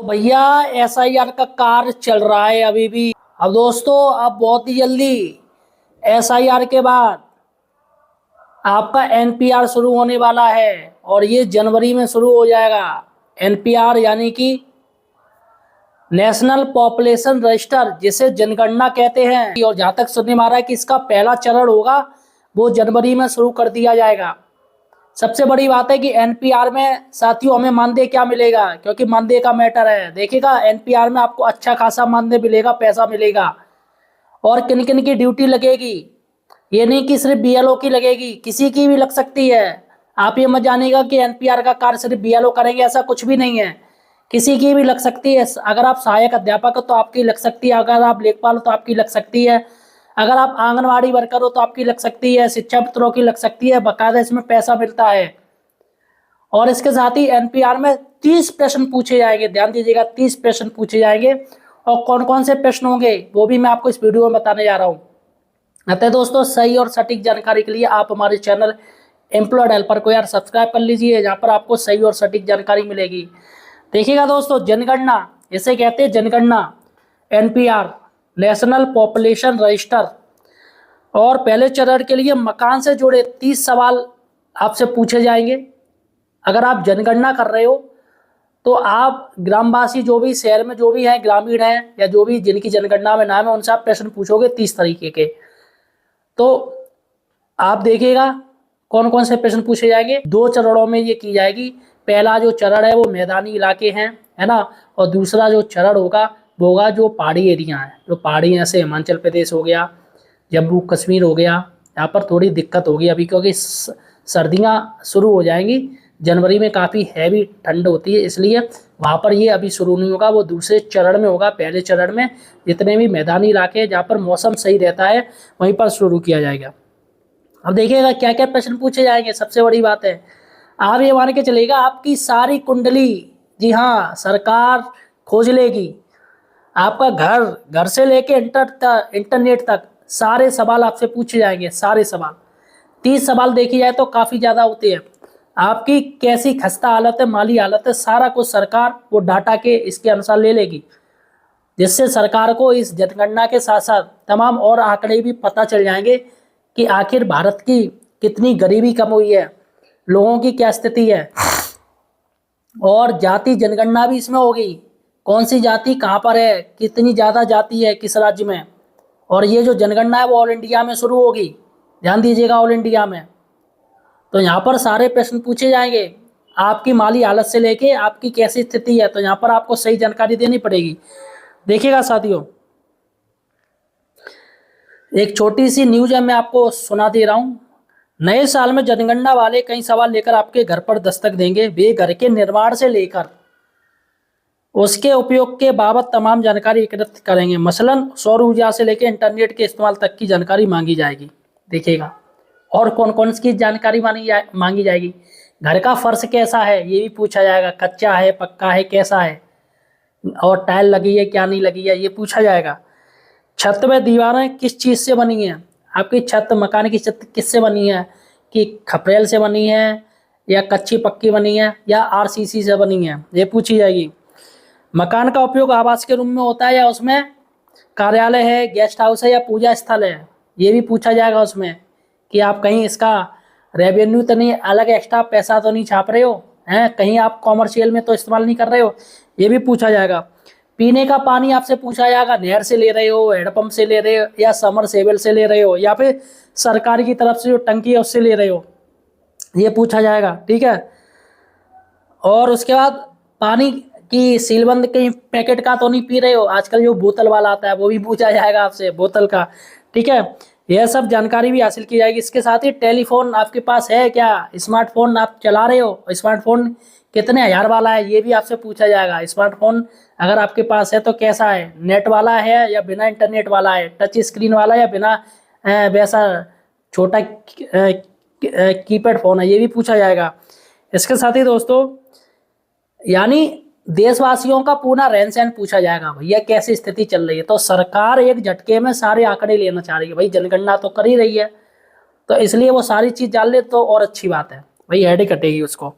भैया एसआईआर का कार्य चल रहा है अभी भी। अब दोस्तों अब बहुत ही जल्दी एसआईआर के बाद आपका एनपीआर शुरू होने वाला है और ये जनवरी में शुरू हो जाएगा। एनपीआर यानी कि नेशनल पॉपुलेशन रजिस्टर, जिसे जनगणना कहते हैं। और जहां तक सुनने में आ रहा है कि इसका पहला चरण होगा वो जनवरी में शुरू कर दिया जाएगा। सबसे बड़ी बात है कि एनपीआर में साथियों हमें मानदेय क्या मिलेगा, क्योंकि मानदेय का मैटर है। देखिएगा एनपीआर में आपको अच्छा खासा मानदेय मिलेगा, पैसा मिलेगा। और किन किन की ड्यूटी लगेगी, ये नहीं कि सिर्फ बीएलओ की लगेगी, किसी की भी लग सकती है। आप ये मत जानिएगा कि एनपीआर का कार्य सिर्फ बीएलओ करेंगे, ऐसा कुछ भी नहीं है। किसी की भी लग सकती है। अगर आप सहायक अध्यापक हो तो आपकी लग सकती है, अगर आप लेखपाल हो तो आपकी लग सकती है, अगर आप आंगनवाड़ी वर्कर हो तो आपकी लग सकती है, शिक्षा मित्रों की लग सकती है। बाकायदा इसमें पैसा मिलता है। और इसके साथ ही एनपीआर में 30 प्रश्न पूछे जाएंगे। ध्यान दीजिएगा, 30 प्रश्न पूछे जाएंगे। और कौन कौन से प्रश्न होंगे वो भी मैं आपको इस वीडियो में बताने जा रहा हूँ। अतः दोस्तों सही और सटीक जानकारी के लिए आप हमारे चैनल एम्प्लॉयड हेल्पर को यार सब्सक्राइब कर लीजिए, जहाँ पर आपको सही और सटीक जानकारी मिलेगी। देखिएगा दोस्तों, जनगणना इसे कहते हैं, जनगणना एनपीआर नेशनल पॉपुलेशन रजिस्टर। और पहले चरण के लिए मकान से जुड़े 30 सवाल आपसे पूछे जाएंगे। अगर आप जनगणना कर रहे हो तो आप ग्रामवासी जो भी शहर में जो भी हैं, ग्रामीण हैं या जो भी जिनकी जनगणना में नाम है, उनसे आप प्रश्न पूछोगे 30 तरीके के। तो आप देखिएगा कौन कौन से प्रश्न पूछे जाएंगे। 2 चरणों में ये की जाएगी। पहला जो चरण है वो मैदानी इलाके हैं, है ना। और दूसरा जो चरण होगा वो होगा जो पहाड़ी एरिया है, जो पहाड़ी जैसे हिमाचल प्रदेश हो गया, जम्मू कश्मीर हो गया। यहाँ पर थोड़ी दिक्कत होगी अभी, क्योंकि सर्दियाँ शुरू हो जाएंगी। जनवरी में काफ़ी हैवी ठंड होती है, इसलिए वहाँ पर ये अभी शुरू नहीं होगा, वो दूसरे चरण में होगा। पहले चरण में जितने भी मैदानी इलाके हैं जहाँ पर मौसम सही रहता है वहीं पर शुरू किया जाएगा। अब देखिएगा क्या क्या प्रश्न पूछे जाएंगे। सबसे बड़ी बात है, आप ये मान के चलेगा आपकी सारी कुंडली, जी हाँ, सरकार खोज लेगी। आपका घर से लेके इंटरनेट तक सारे सवाल आपसे पूछे जाएंगे, सारे सवाल। 30 सवाल देखी जाए तो काफ़ी ज़्यादा होते हैं। आपकी कैसी खस्ता हालत है, माली हालत है, सारा कुछ सरकार वो डाटा के इसके अनुसार ले लेगी, जिससे सरकार को इस जनगणना के साथ साथ तमाम और आंकड़े भी पता चल जाएंगे कि आखिर भारत की कितनी गरीबी कम हुई है, लोगों की क्या स्थिति है। और जाति जनगणना भी इसमें होगी, कौन सी जाति कहाँ पर है, कितनी ज़्यादा जाति है किस राज्य में। और ये जो जनगणना है वो ऑल इंडिया में शुरू होगी। ध्यान दीजिएगा, ऑल इंडिया में। तो यहाँ पर सारे प्रश्न पूछे जाएंगे, आपकी माली हालत से लेके आपकी कैसी स्थिति है, तो यहाँ पर आपको सही जानकारी देनी पड़ेगी। देखिएगा साथियों, एक छोटी सी न्यूज है, मैं आपको सुना दे रहा हूँ। नए साल में जनगणना वाले कई सवाल लेकर आपके घर पर दस्तक देंगे। वे घर के निर्माण से लेकर उसके उपयोग के बाबत तमाम जानकारी एकत्रित करेंगे। मसलन सौर ऊर्जा से लेकर इंटरनेट के इस्तेमाल तक की जानकारी मांगी जाएगी। देखिएगा, और कौन कौन सी जानकारी मांगी जाएगी। घर का फर्श कैसा है ये भी पूछा जाएगा, कच्चा है, पक्का है, कैसा है, और टाइल लगी है क्या नहीं लगी है, ये पूछा जाएगा। छत व दीवारें किस चीज़ से बनी हैं, आपकी छत, मकान की छत किससे बनी है, कि खपरेल से बनी है या कच्ची पक्की बनी है या आरसीसी से बनी है, ये पूछी जाएगी। मकान का उपयोग आवास के रूम में होता है या उसमें कार्यालय है, गेस्ट हाउस है या पूजा स्थल है, ये भी पूछा जाएगा उसमें, कि आप कहीं इसका रेवेन्यू तो नहीं, अलग एक्स्ट्रा पैसा तो नहीं छाप रहे हो हैं, कहीं आप कॉमर्शियल में तो इस्तेमाल नहीं कर रहे हो, ये भी पूछा जाएगा। पीने का पानी आपसे पूछा जाएगा, नहर से ले रहे हो, हैंडपंप से ले रहे हो या समरसेबल से ले रहे हो, या फिर सरकार की तरफ से जो टंकी है उससे ले रहे हो, ये पूछा जाएगा। ठीक है। और उसके बाद पानी की सीलबंद कहीं पैकेट का तो नहीं पी रहे हो, आजकल जो बोतल वाला आता है वो भी पूछा जाएगा आपसे, बोतल का। ठीक है, यह सब जानकारी भी हासिल की जाएगी। इसके साथ ही टेलीफोन आपके पास है क्या, स्मार्टफोन आप चला रहे हो, स्मार्टफोन कितने हजार वाला है, ये भी आपसे पूछा जाएगा। स्मार्टफोन अगर आपके पास है तो कैसा है, नेट वाला है या बिना इंटरनेट वाला है, टच स्क्रीन वाला या बिना वैसा छोटा कीपैड फोन है, ये भी पूछा जाएगा। इसके साथ ही दोस्तों, यानी देशवासियों का पूरा रहन सहन पूछा जाएगा, भैया कैसी स्थिति चल रही है। तो सरकार एक झटके में सारे आंकड़े लेना चाह रही है, भाई जनगणना तो कर ही रही है, तो इसलिए वो सारी चीज जान ले तो और अच्छी बात है, भाई हेडेक कटेगी उसको।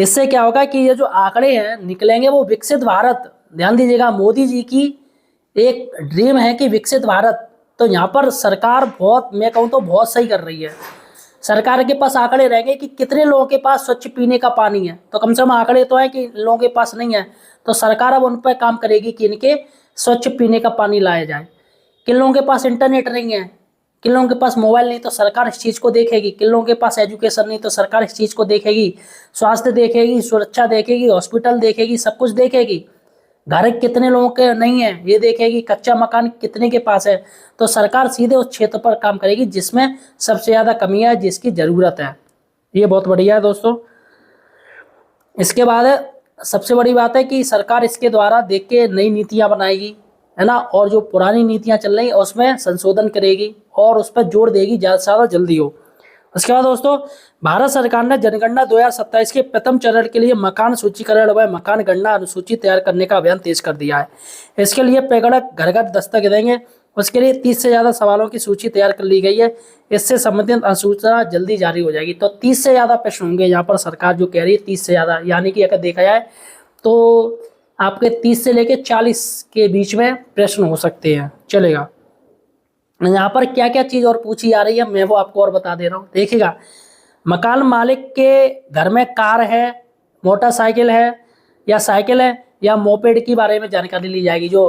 इससे क्या होगा कि ये जो आंकड़े हैं निकलेंगे वो विकसित भारत, ध्यान दीजिएगा, मोदी जी की एक ड्रीम है कि विकसित भारत। तो यहाँ पर सरकार बहुत, मैं कहूँ तो बहुत सही कर रही है। सरकार के पास आंकड़े रहेंगे कि कितने लोगों के पास स्वच्छ पीने का पानी है, तो कम से कम आंकड़े तो है कि लोगों के पास नहीं है, तो सरकार अब उन पर काम करेगी कि इनके स्वच्छ पीने का पानी लाया जाए। किन लोगों के पास इंटरनेट नहीं है, किन लोगों के पास मोबाइल नहीं, तो सरकार इस चीज़ को देखेगी। किन लोगों के पास एजुकेशन नहीं, तो सरकार इस चीज़ को देखेगी। स्वास्थ्य देखेगी, सुरक्षा देखेगी, हॉस्पिटल देखेगी, सब कुछ देखेगी। घर कितने लोगों के नहीं है ये देखेगी, कच्चा मकान कितने के पास है, तो सरकार सीधे उस क्षेत्र पर काम करेगी जिसमें सबसे ज़्यादा कमी है, जिसकी ज़रूरत है। ये बहुत बढ़िया है दोस्तों। इसके बाद सबसे बड़ी बात है कि सरकार इसके द्वारा देख के नई नीतियाँ बनाएगी, है ना, और जो पुरानी नीतियाँ चल रही हैं उसमें संशोधन करेगी और उस पर जोर देगी, ज़्यादा से ज़्यादा जल्दी हो। उसके बाद दोस्तों, भारत सरकार ने जनगणना 2027 के प्रथम चरण के लिए मकान सूचीकरण व मकान गणना अनुसूची तैयार करने का अभियान तेज कर दिया है। इसके लिए प्रगणक घर घर दस्तक देंगे। उसके लिए 30 से ज़्यादा सवालों की सूची तैयार कर ली गई है। इससे संबंधित अधिसूचना जल्दी जारी हो जाएगी। तो 30 से ज़्यादा प्रश्न होंगे यहाँ पर, सरकार जो कह रही है 30 से ज़्यादा, यानी कि अगर देखा जाए तो आपके 30 से लेकर 40 के बीच में प्रश्न हो सकते हैं, चलेगा। यहाँ पर क्या क्या चीज़ और पूछी जा रही है मैं वो आपको और बता दे रहा हूँ। देखिएगा, मकान मालिक के घर में कार है, मोटरसाइकिल है या साइकिल है या मोपेड के बारे में जानकारी ली जाएगी। जो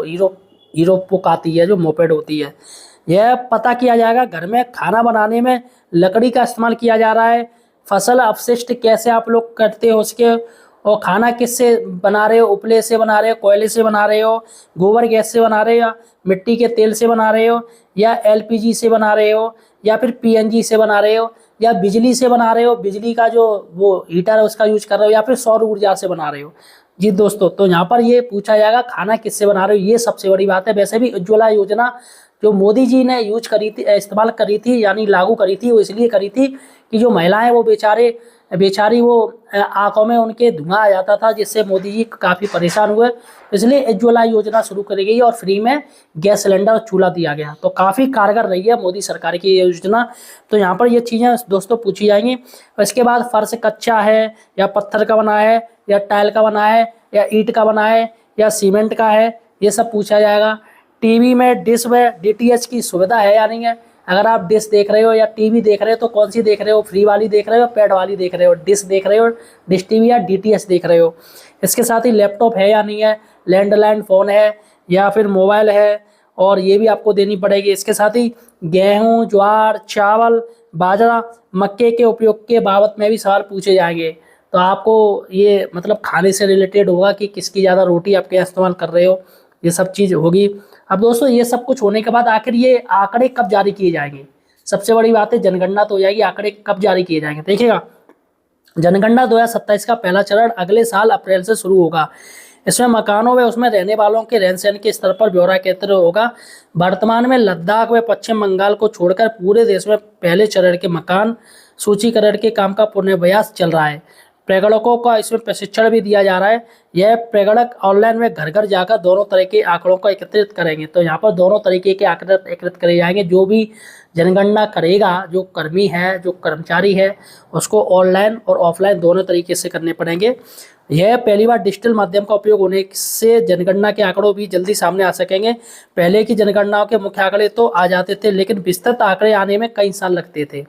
हीरो पुक आती है, जो मोपेड होती है, यह पता किया जाएगा। घर में खाना बनाने में लकड़ी का इस्तेमाल किया जा रहा है। फसल अपशिष्ट कैसे आप लोग करते हो उसके, और खाना किससे बना रहे हो, उपले से बना रहे हो, कोयले से बना रहे हो, गोबर गैस से बना रहे हो, या मिट्टी के तेल से बना रहे हो, या एलपीजी से बना रहे हो, या फिर पीएनजी से बना रहे हो, या बिजली से बना रहे हो, बिजली का जो वो हीटर है उसका यूज कर रहे हो, या फिर सौर ऊर्जा से बना रहे हो। जी दोस्तों, तो यहाँ पर ये पूछा जाएगा खाना किससे बना रहे हो, ये सबसे बड़ी बात है। वैसे भी उज्ज्वला योजना जो मोदी जी ने यूज करी थी, इस्तेमाल करी थी, यानी लागू करी थी, वो इसलिए करी थी कि जो महिलाएं वो बेचारी वो आंखों में उनके धुआं आ जाता था, जिससे मोदी जी काफ़ी परेशान हुए। इसलिए उज्ज्वला योजना शुरू करी गई और फ्री में गैस सिलेंडर और चूल्हा दिया गया। तो काफ़ी कारगर रही है मोदी सरकार की ये योजना। तो यहाँ पर ये चीज़ें दोस्तों पूछी जाएंगी। इसके बाद फर्श कच्चा है या पत्थर का बना है या टाइल का बना है या ईंट का बना है या सीमेंट का है, ये सब पूछा जाएगा। टीवी में डिश व डीटीएच की सुविधा है या नहीं है। अगर आप डिश देख रहे हो या टीवी देख रहे हो तो कौन सी देख रहे हो, फ्री वाली देख रहे हो, पेड वाली देख रहे हो, डिश देख रहे हो, डिश टीवी या डीटीएच देख रहे हो। इसके साथ ही लैपटॉप है या नहीं है, लैंडलाइन फ़ोन है या फिर मोबाइल है, और ये भी आपको देनी पड़ेगी। इसके साथ ही गेहूँ, ज्वार, चावल, बाजरा, मक्के के उपयोग के बाबत में भी सवाल पूछे जाएंगे। तो आपको ये मतलब खाने से रिलेटेड होगा कि किसकी ज़्यादा रोटी आप क्या इस्तेमाल कर रहे हो, ये सब चीज़ होगी। अब दोस्तों, ये सब कुछ होने के बाद आखिर ये आंकड़े कब जारी किए जाएंगे, सबसे बड़ी बात है। जनगणना तो हो जाएगी, आंकड़े कब जारी किए जाएंगे। देखिएगा, जनगणना 2027 का पहला चरण अगले साल अप्रैल से शुरू होगा। इसमें मकानों व उसमें रहने वालों के रहन सहन के स्तर पर ब्यौरा एकत्र होगा। वर्तमान में लद्दाख व पश्चिम बंगाल को छोड़कर पूरे देश में पहले चरण के मकान सूचीकरण के काम का पूर्वाभ्यास चल रहा है। प्रगणकों का इसमें प्रशिक्षण भी दिया जा रहा है। यह प्रगणक ऑनलाइन में घर घर जाकर दोनों तरह के आंकड़ों को एकत्रित करेंगे। तो यहाँ पर दोनों तरीके के आंकड़े एकत्रित करे जाएंगे। जो भी जनगणना करेगा, जो कर्मी है, जो कर्मचारी है, उसको ऑनलाइन और ऑफलाइन दोनों तरीके से करने पड़ेंगे। यह पहली बार डिजिटल माध्यम का उपयोग होने से जनगणना के आंकड़ों भी जल्दी सामने आ सकेंगे। पहले की जनगणनाओं के मुख्य आंकड़े तो आ जाते थे, लेकिन विस्तृत आंकड़े आने में कई साल लगते थे।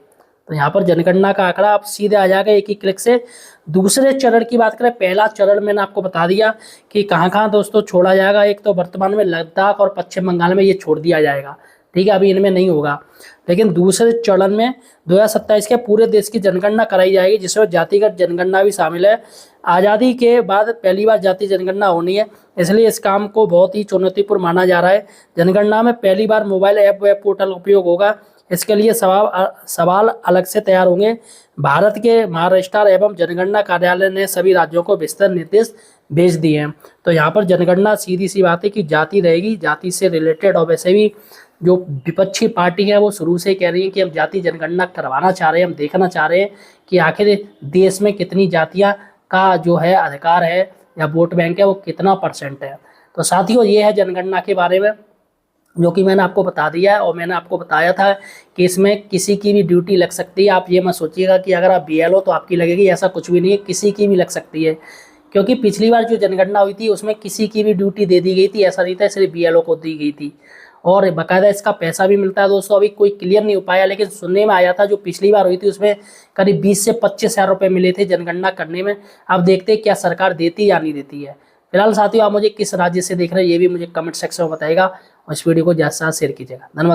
तो यहाँ पर जनगणना का आंकड़ा आप सीधे आ जाएगा एक ही क्लिक से। दूसरे चरण की बात करें, पहला चरण मैंने आपको बता दिया कि कहाँ कहाँ दोस्तों छोड़ा जाएगा। एक तो वर्तमान में लद्दाख और पश्चिम बंगाल में ये छोड़ दिया जाएगा, ठीक है, अभी इनमें नहीं होगा। लेकिन दूसरे चरण में 2027 के पूरे देश की जनगणना कराई जाएगी, जिसमें जातिगत जनगणना भी शामिल है। आज़ादी के बाद पहली बार जातीय जनगणना होनी है, इसलिए इस काम को बहुत ही चुनौतीपूर्ण माना जा रहा है। जनगणना में पहली बार मोबाइल ऐप वेब पोर्टल उपयोग होगा। इसके लिए सवाल अलग से तैयार होंगे। भारत के महाराष्ट्र एवं जनगणना कार्यालय ने सभी राज्यों को विस्तृत निर्देश भेज दिए हैं। तो यहाँ पर जनगणना सीधी सी बात है कि जाति रहेगी, जाति से रिलेटेड। और वैसे भी जो विपक्षी पार्टी है वो शुरू से कह रही है कि हम जाति जनगणना करवाना चाह रहे हैं, हम देखना चाह रहे हैं कि आखिर देश में कितनी जातियाँ का जो है अधिकार है या वोट बैंक है वो कितना % है। तो साथियों, ये है जनगणना के बारे में। जो कि मैंने आपको बता दिया है। और मैंने आपको बताया था कि इसमें किसी की भी ड्यूटी लग सकती है। आप ये मत सोचिएगा कि अगर आप BL हो तो आपकी लगेगी, ऐसा कुछ भी नहीं है, किसी की भी लग सकती है। क्योंकि पिछली बार जो जनगणना हुई थी उसमें किसी की भी ड्यूटी दे दी गई थी, ऐसा नहीं था सिर्फ BLO को दी गई थी। और बाकायदा इसका पैसा भी मिलता है दोस्तों। अभी कोई क्लियर नहीं हो पाया, लेकिन सुनने में आया था जो पिछली बार हुई थी उसमें करीब 20 से 25 हज़ार रुपये मिले थे जनगणना करने में। अब देखते हैं क्या सरकार देती या नहीं देती है। फिलहाल साथियों, आप मुझे किस राज्य से देख रहे हैं ये भी मुझे कमेंट सेक्शन में बताइएगा, और इस वीडियो को ज़्यादा से ज़्यादा शेयर कीजिएगा। धन्यवाद।